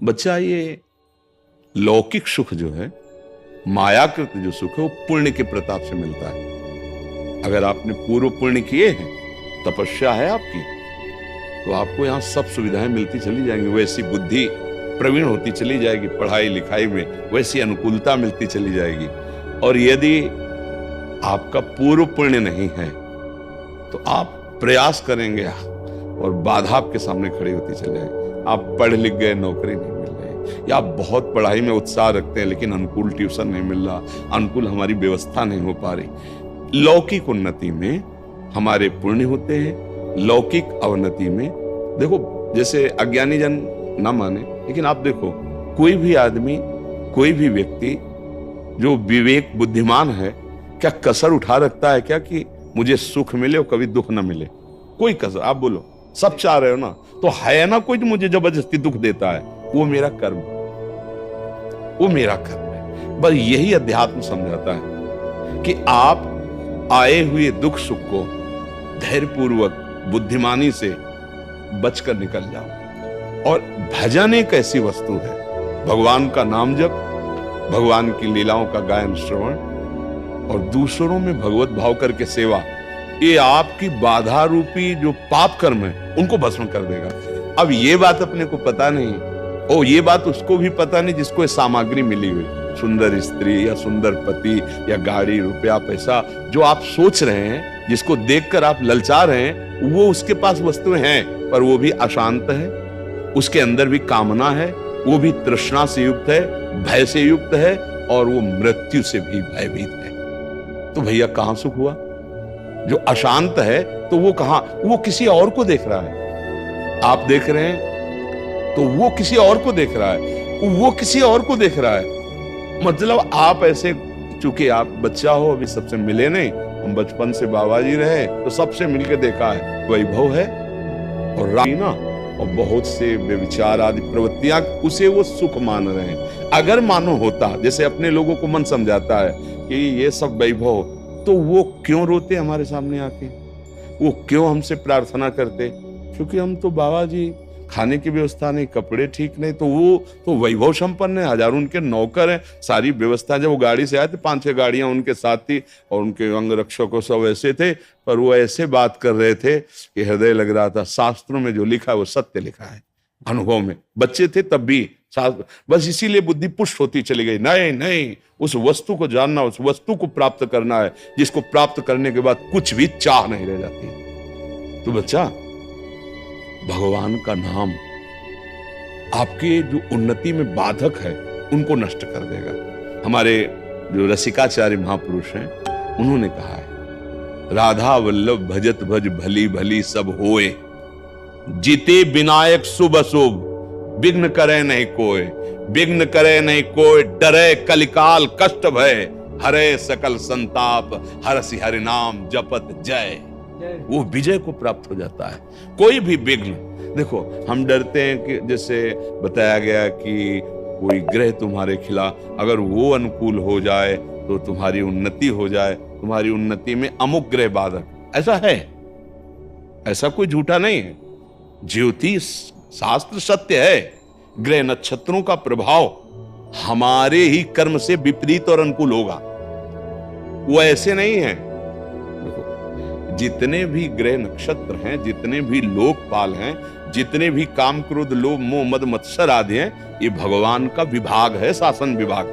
बच्चा, ये लौकिक सुख जो है, मायाकृत जो सुख है, वो पुण्य के प्रताप से मिलता है। अगर आपने पूर्व पुण्य किए हैं, तपस्या है आपकी, तो आपको यहाँ सब सुविधाएं मिलती चली जाएंगी। वैसी बुद्धि प्रवीण होती चली जाएगी, पढ़ाई लिखाई में वैसी अनुकूलता मिलती चली जाएगी। और यदि आपका पूर्व पुण्य नहीं है तो आप प्रयास करेंगे और बाधा आपके सामने खड़ी होती चली जाएगी। आप पढ़ लिख गए, नौकरी नहीं मिल रही, या आप बहुत पढ़ाई में उत्साह रखते हैं लेकिन अनुकूल ट्यूशन नहीं मिल रहा, अनुकूल हमारी व्यवस्था नहीं हो पा रही। लौकिक उन्नति में हमारे पुण्य होते हैं, लौकिक अवनति में देखो, जैसे अज्ञानी जन ना माने, लेकिन आप देखो, कोई भी आदमी, कोई भी व्यक्ति जो विवेक बुद्धिमान है, क्या कसर उठा रखता है क्या कि मुझे सुख मिले और कभी दुख ना मिले? कोई कसर, आप बोलो, सब चाह रहे हो ना, तो है ना कोई जो मुझे जबरदस्ती दुख देता है? वो मेरा कर्म, वो मेरा कर्म है। बस यही अध्यात्म समझाता है कि आप आए हुए दुख सुख को धैर्यपूर्वक बुद्धिमानी से बचकर निकल जाओ। और भजन एक ऐसी वस्तु है, भगवान का नाम जप, भगवान की लीलाओं का गायन श्रवण और दूसरों में भगवत भाव करके सेवा, ये आपकी बाधा रूपी जो पाप कर्म है उनको भस्म कर देगा। अब ये बात अपने को पता नहीं, और ये बात उसको भी पता नहीं जिसको ये सामग्री मिली हुई, सुंदर स्त्री या सुंदर पति या गाड़ी, रुपया, पैसा, जो आप सोच रहे हैं, जिसको देखकर आप ललचा रहे हैं, वो उसके पास वस्तुएं हैं, पर वो भी अशांत है, उसके अंदर भी कामना है, वो भी तृष्णा से युक्त है, भय से युक्त है, और वो मृत्यु से भी भयभीत है। तो भैया कहां सुख हुआ? जो अशांत है तो वो कहां, वो किसी और को देख रहा है। आप देख रहे हैं तो वो किसी और को देख रहा है, वो किसी और को देख रहा है। मतलब आप ऐसे, चूंकि आप बच्चा हो, अभी सबसे मिले नहीं, हम बचपन से बाबा जी रहे तो सबसे मिलके देखा है, वैभव है और राना और बहुत से व्यभिचार आदि प्रवृत्तियां, उसे वो सुख मान रहे हैं। अगर मानो होता, जैसे अपने लोगों को मन समझाता है कि ये सब वैभव, तो वो क्यों रोते हमारे सामने आके? वो क्यों हमसे प्रार्थना करते? क्योंकि हम तो बाबा जी, खाने की व्यवस्था नहीं, कपड़े ठीक नहीं, तो वो तो वैभव संपन्न है, हजारों उनके नौकर हैं, सारी व्यवस्था। जब वो गाड़ी से आए थे, 5-6 गाड़ियां उनके साथ थी और उनके अंग रक्षकों सब ऐसे थे, पर वो ऐसे बात कर रहे थे कि हृदय लग रहा था शास्त्रों में जो लिखा है वो सत्य लिखा है। अनुभव में बच्चे थे तब भी, बस इसीलिए बुद्धि पुष्ट होती चली गई। नहीं नहीं, उस वस्तु को जानना, उस वस्तु को प्राप्त करना है, जिसको प्राप्त करने के बाद कुछ भी चाह नहीं रह जाती। तो बच्चा, भगवान का नाम आपके जो उन्नति में बाधक है उनको नष्ट कर देगा। हमारे जो रसिकाचार्य महापुरुष हैं, उन्होंने कहा है, राधा वल्लभ भजत भज भली भली सब होए, जीते विनायक शुभ अशुभ, विघ्न करे नहीं कोई, विघ्न करे नहीं कोई, डरे कलिकाल कष्ट भय, हरे सकल संताप, हरसि हरि नाम जपत जय। वो विजय को प्राप्त हो जाता है। कोई भी विघ्न, देखो हम डरते हैं कि जैसे बताया गया कि कोई ग्रह तुम्हारे खिलाफ, अगर वो अनुकूल हो जाए तो तुम्हारी उन्नति हो जाए, तुम्हारी उन्नति में अमुक ग्रह बाधक, ऐसा है, ऐसा कोई झूठा नहीं है। ज्योतिष शास्त्र सत्य है, ग्रह नक्षत्रों का प्रभाव हमारे ही कर्म से विपरीत और अनुकूल होगा, वो ऐसे नहीं है। जितने भी ग्रह नक्षत्र हैं, जितने भी लोकपाल हैं, जितने भी काम क्रोध लोभ मोह मद मत्सर आदि हैं, ये भगवान का विभाग है, शासन विभाग।